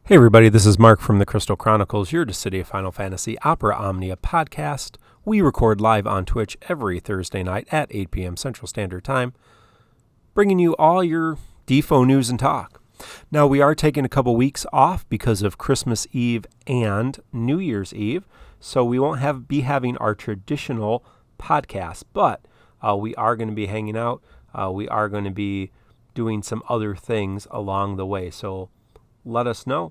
Hey everybody, this is Mark from the Crystal Chronicles, your Dissidia Final Fantasy Opera Omnia podcast. We record live on Twitch every Thursday night at 8 p.m. Central Standard Time, bringing you all your DFFOO news and talk. Now, we are taking a couple weeks off because of Christmas Eve and New Year's Eve, so we won't be having our traditional podcast, but we are going to be hanging out. We are going to be doing some other things along the way, so let us know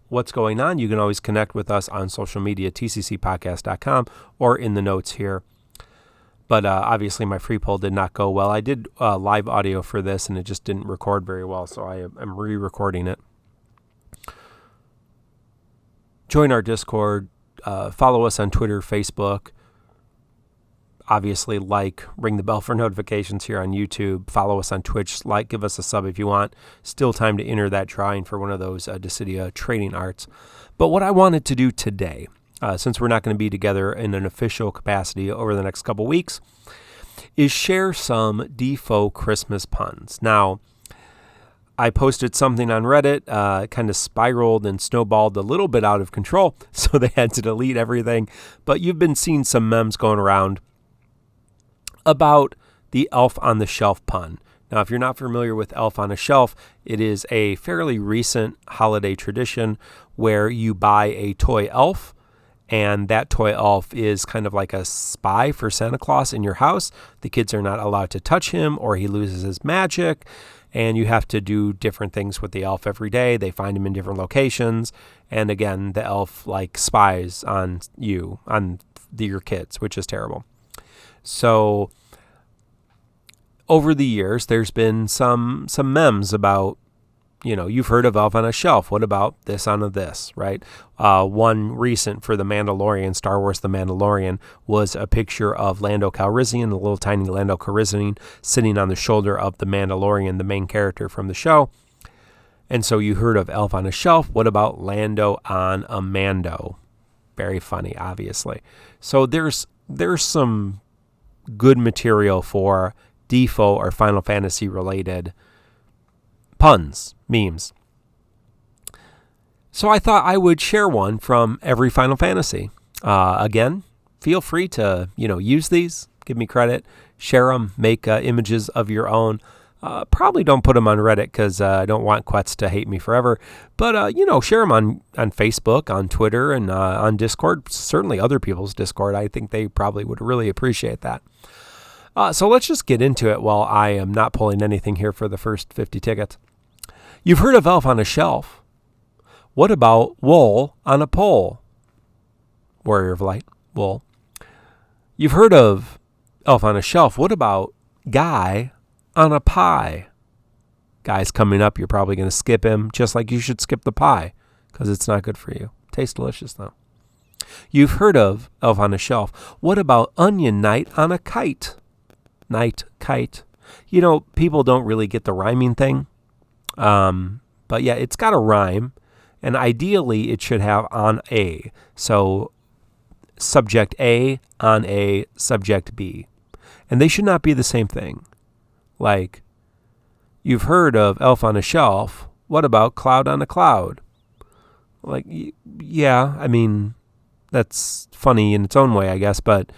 what's going on. You can always connect with us on social media, tccpodcast.com, or in the notes here. But obviously my free poll did not go well. I did live audio for this, and it just didn't record very well, so I am re-recording it. Join our Discord. Follow us on Twitter, Facebook. Obviously, ring the bell for notifications here on YouTube. Follow us on Twitch. Give us a sub if you want. Still time to enter that drawing for one of those Dissidia trading arts. But what I wanted to do today, since we're not going to be together in an official capacity over the next couple weeks, is share some DFFOO Christmas puns. Now, I posted something on Reddit, kind of spiraled and snowballed a little bit out of control, so they had to delete everything. But you've been seeing some memes going around about the Elf on the Shelf pun. Now, if you're not familiar with Elf on a Shelf, it is a fairly recent holiday tradition where you buy a toy elf, and that toy elf is kind of like a spy for Santa Claus in your house. The kids are not allowed to touch him, or he loses his magic, and you have to do different things with the elf every day. They find him in different locations, and again, the elf spies on you, on your kids, which is terrible. So over the years, there's been some memes about, you've heard of Elf on a Shelf. What about this on a this, right? One recent for The Mandalorian, Star Wars The Mandalorian, was a picture of Lando Calrissian, a little tiny Lando Calrissian, sitting on the shoulder of the Mandalorian, the main character from the show. And so you heard of Elf on a Shelf. What about Lando on a Mando? Very funny, obviously. So there's some good material for DFFOO or Final Fantasy related puns, memes. So I thought I would share one from every Final Fantasy. Again, feel free to, use these, give me credit, share them, make images of your own. Probably don't put them on Reddit because I don't want Quets to hate me forever. But, share them on Facebook, on Twitter, and on Discord. Certainly other people's Discord. I think they probably would really appreciate that. So let's just get into it while I am not pulling anything here for the first 50 tickets. You've heard of Elf on a Shelf. What about wool on a pole? Warrior of Light, wool. You've heard of Elf on a Shelf. What about guy on a pie? Guy's coming up. You're probably going to skip him, just like you should skip the pie because it's not good for you. Tastes delicious, though. You've heard of Elf on a Shelf. What about onion knight on a kite? Night, kite. People don't really get the rhyming thing. But yeah, it's got a rhyme. And ideally, it should have on a. So subject A, on a, subject B. And they should not be the same thing. Like, you've heard of Elf on a Shelf. What about cloud on a cloud? Yeah, that's funny in its own way, I guess, but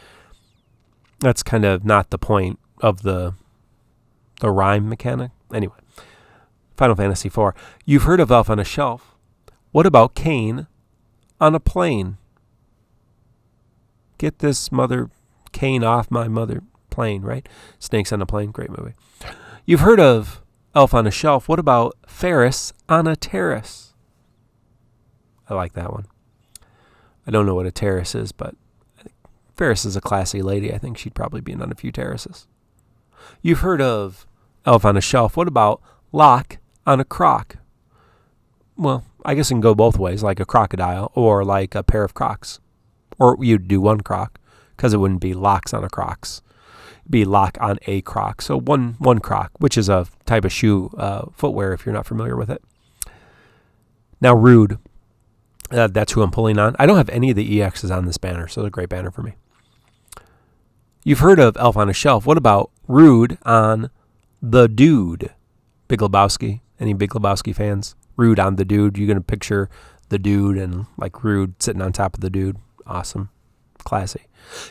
that's kind of not the point of the rhyme mechanic. Anyway, Final Fantasy IV. You've heard of Elf on a Shelf. What about Cain on a plane? Get this Cain off my mother plane, right? Snakes on a Plane, great movie. You've heard of Elf on a Shelf. What about Ferris on a terrace? I like that one. I don't know what a terrace is, but Ferris is a classy lady. I think she'd probably be on a few terraces. You've heard of Elf on a Shelf. What about lock on a croc? Well, I guess it can go both ways, like a crocodile or like a pair of Crocs. Or you'd do one croc because it wouldn't be locks on a Crocs. It'd be lock on a croc. So one croc, which is a type of shoe, footwear if you're not familiar with it. Now, rude. That's who I'm pulling on. I don't have any of the EXs on this banner, so it's a great banner for me. You've heard of Elf on a Shelf. What about rude on the dude? Big Lebowski. Any Big Lebowski fans? Rude on the dude. You're going to picture the dude and like Rude sitting on top of the dude. Awesome. Classy.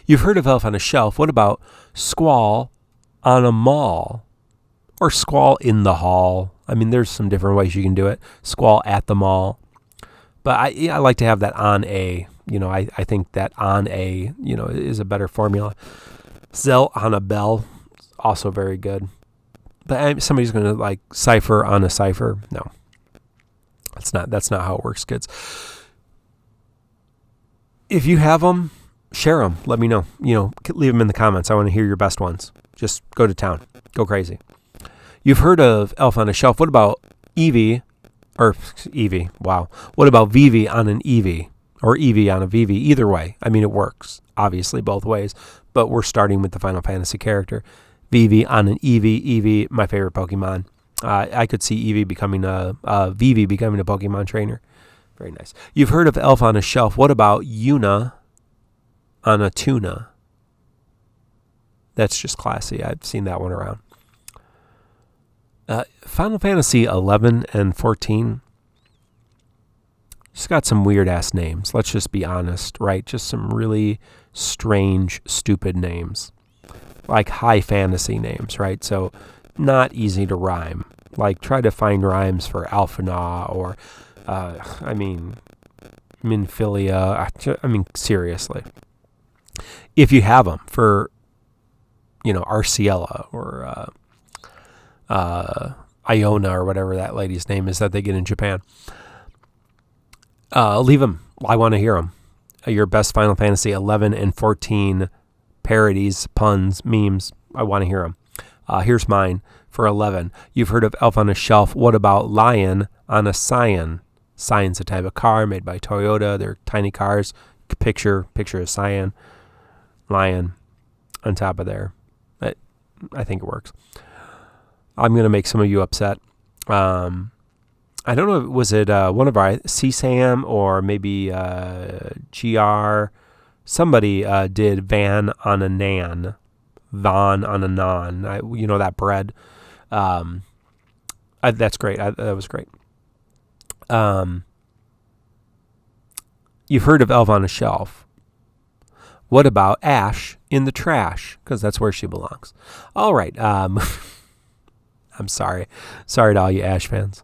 You've heard of Elf on a Shelf. What about Squall on a Mall? Or Squall in the Hall? I mean, there's some different ways you can do it. Squall at the mall. But I like to have that on a, I think that on a, is a better formula. Zell on a bell, also very good. But somebody's going to like cipher on a cipher. No, that's not how it works, kids. If you have them, share them. Let me know. Leave them in the comments. I want to hear your best ones. Just go to town. Go crazy. You've heard of Elf on a Shelf. What about Eevee? Or Eevee. Wow. What about Vivi on an Eevee? Or Eevee on a Vivi? Either way. I mean, it works, obviously, both ways. But we're starting with the Final Fantasy character. Vivi on an Eevee. Eevee, my favorite Pokemon. I could see Eevee becoming Vivi becoming a Pokemon trainer. Very nice. You've heard of Elf on a Shelf. What about Yuna on a Tuna? That's just classy. I've seen that one around. Final Fantasy 11 and 14 just got some weird-ass names. Let's just be honest, right? Just some really strange, stupid names. Like high fantasy names, right? So not easy to rhyme. Like try to find rhymes for Alphana or, Minfilia. Seriously. If you have them for, Arciella or Iona or whatever that lady's name is that they get in Japan. Leave them. I want to hear them. Your best Final Fantasy 11 and 14 parodies, puns, memes. I want to hear them. Here's mine for 11. You've heard of Elf on a Shelf. What about Lion on a Scion? Scion's a type of car made by Toyota. They're tiny cars. Picture a Scion. Lion on top of there. I think it works. I'm going to make some of you upset. I don't know, was it one of our CSAM or maybe GR? Somebody did Van on a Nan. Von on a Non. That bread. That's great. That was great. You've heard of Elf on a Shelf. What about Ash in the Trash? Because that's where she belongs. All right. I'm sorry. Sorry to all you Ash fans.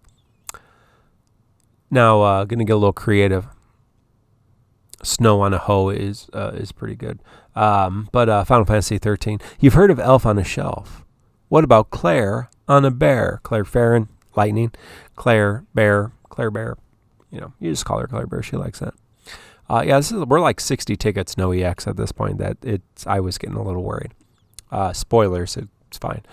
Now, going to get a little creative. Snow on a Hoe is pretty good. But Final Fantasy 13. You've heard of Elf on a Shelf. What about Claire on a Bear? Claire Farron, Lightning. Claire Bear. You just call her Claire Bear. She likes that. We're like 60 tickets, no EX at this point. I was getting a little worried. Spoilers, it's fine.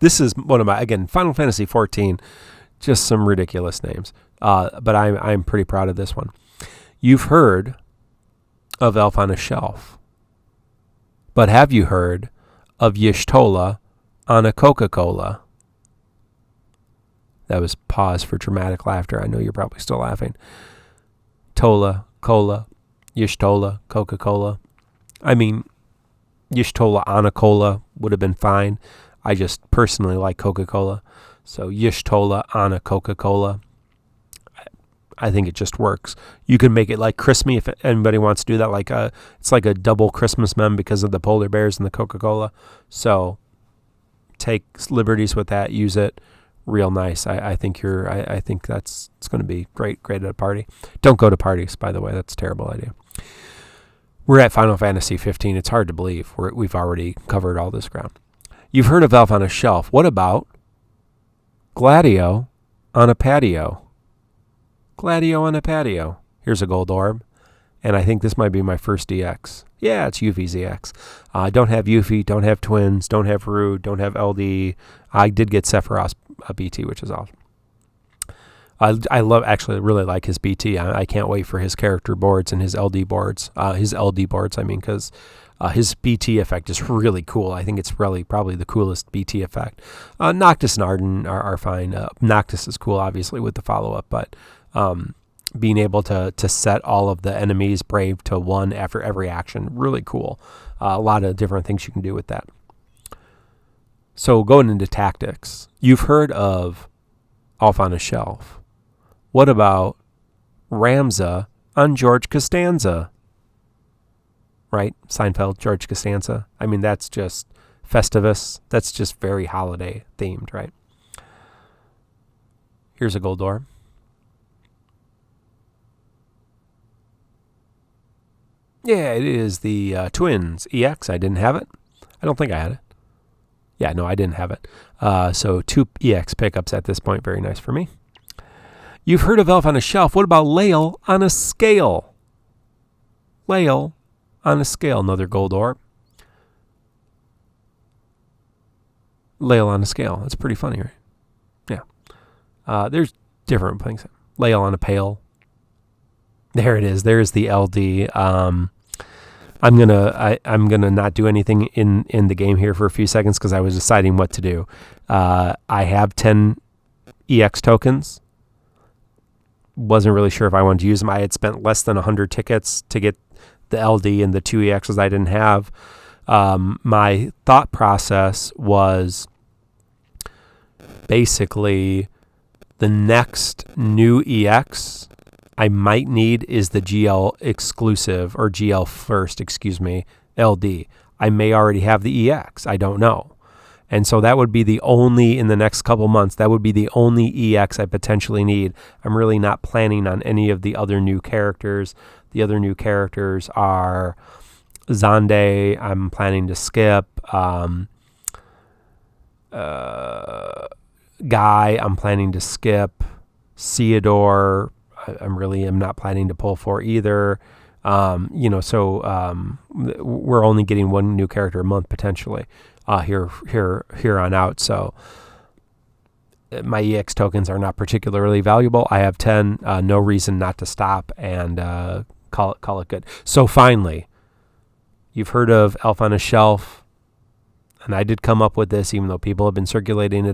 This is one of my, again, Final Fantasy 14, just some ridiculous names. But I'm pretty proud of this one. You've heard of Elf on a Shelf. But have you heard of Y'shtola on a Coca-Cola? That was pause for dramatic laughter. I know you're probably still laughing. Tola, Cola, Y'shtola, Coca-Cola. I mean, Y'shtola on a cola would have been fine. I just personally like Coca-Cola. So Y'shtola on a Coca-Cola. I think it just works. You can make it like Christmas if anybody wants to do that. It's like a double Christmas meme because of the polar bears and the Coca-Cola. So take liberties with that. Use it. Real nice. I think it's going to be great at a party. Don't go to parties, by the way. That's a terrible idea. We're at Final Fantasy 15. It's hard to believe we've already covered all this ground. You've heard of Elf on a Shelf. What about Gladio on a Patio? Gladio on a Patio. Here's a gold orb. And I think this might be my first DX. Yeah, it's Yuffie's EX. I don't have Yuffie, don't have Twins, don't have Rude, don't have LD. I did get Sephiroth's BT, which is awesome. I really like his BT. I can't wait for his character boards and his LD boards. Because his BT effect is really cool. I think it's really probably the coolest BT effect. Noctis and Arden are fine. Noctis is cool, obviously, with the follow-up, but being able to set all of the enemies brave to 1 after every action, really cool. A lot of different things you can do with that. So going into tactics, you've heard of Off on a Shelf? What about Ramza on George Costanza? Right? Seinfeld, George Costanza. I mean, that's just Festivus. That's just very holiday themed, right? Here's a gold door. Yeah, it is the Twins EX. I didn't have it. I don't think I had it. Yeah, no, I didn't have it. So 2 EX pickups at this point. Very nice for me. You've heard of Elf on a Shelf. What about Lael on a Scale? Lael on a Scale. Another gold orb. Lael on a Scale. That's pretty funny, right? Yeah. There's different things. Lael on a Pail. There it is. There's the LD. I'm gonna not do anything in the game here for a few seconds because I was deciding what to do. I have 10 EX tokens. Wasn't really sure if I wanted to use them. I had spent less than 100 tickets to get the LD and the 2 EXs I didn't have. My thought process was basically the next new EX I might need is the GL exclusive, or GL first, LD. I may already have the EX. I don't know. And so that would be the only, in the next couple months, that would be the only EX I potentially need. I'm really not planning on any of the other new characters. The other new characters are Zande, I'm planning to skip. Guy, I'm planning to skip. Theodore, I'm not planning to pull for either. So we're only getting one new character a month potentially here on out. So my EX tokens are not particularly valuable. I have 10. No reason not to stop and call it good. So finally, you've heard of Elf on a Shelf. And I did come up with this, even though people have been circulating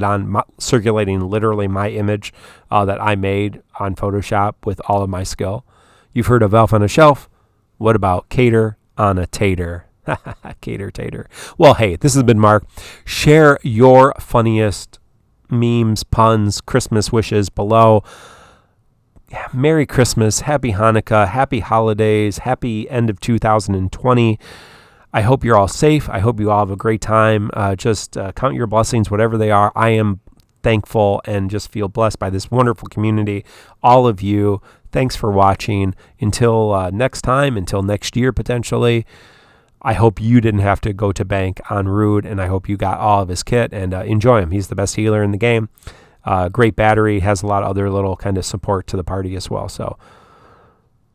literally my image that I made on Photoshop with all of my skill. You've heard of Elf on a Shelf. What about Cater on a Tater? Cater Tater. Well, hey, this has been Mark. Share your funniest memes, puns, Christmas wishes below. Yeah, Merry Christmas, Happy Hanukkah, Happy Holidays, Happy end of 2020. I hope you're all safe. I hope you all have a great time. Just count your blessings, whatever they are. I am thankful and just feel blessed by this wonderful community. All of you, thanks for watching. Until next time, until next year potentially, I hope you didn't have to go to bank on Rude, and I hope you got all of his kit and enjoy him. He's the best healer in the game. Great battery, has a lot of other little kind of support to the party as well. So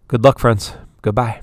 good luck, friends. Goodbye.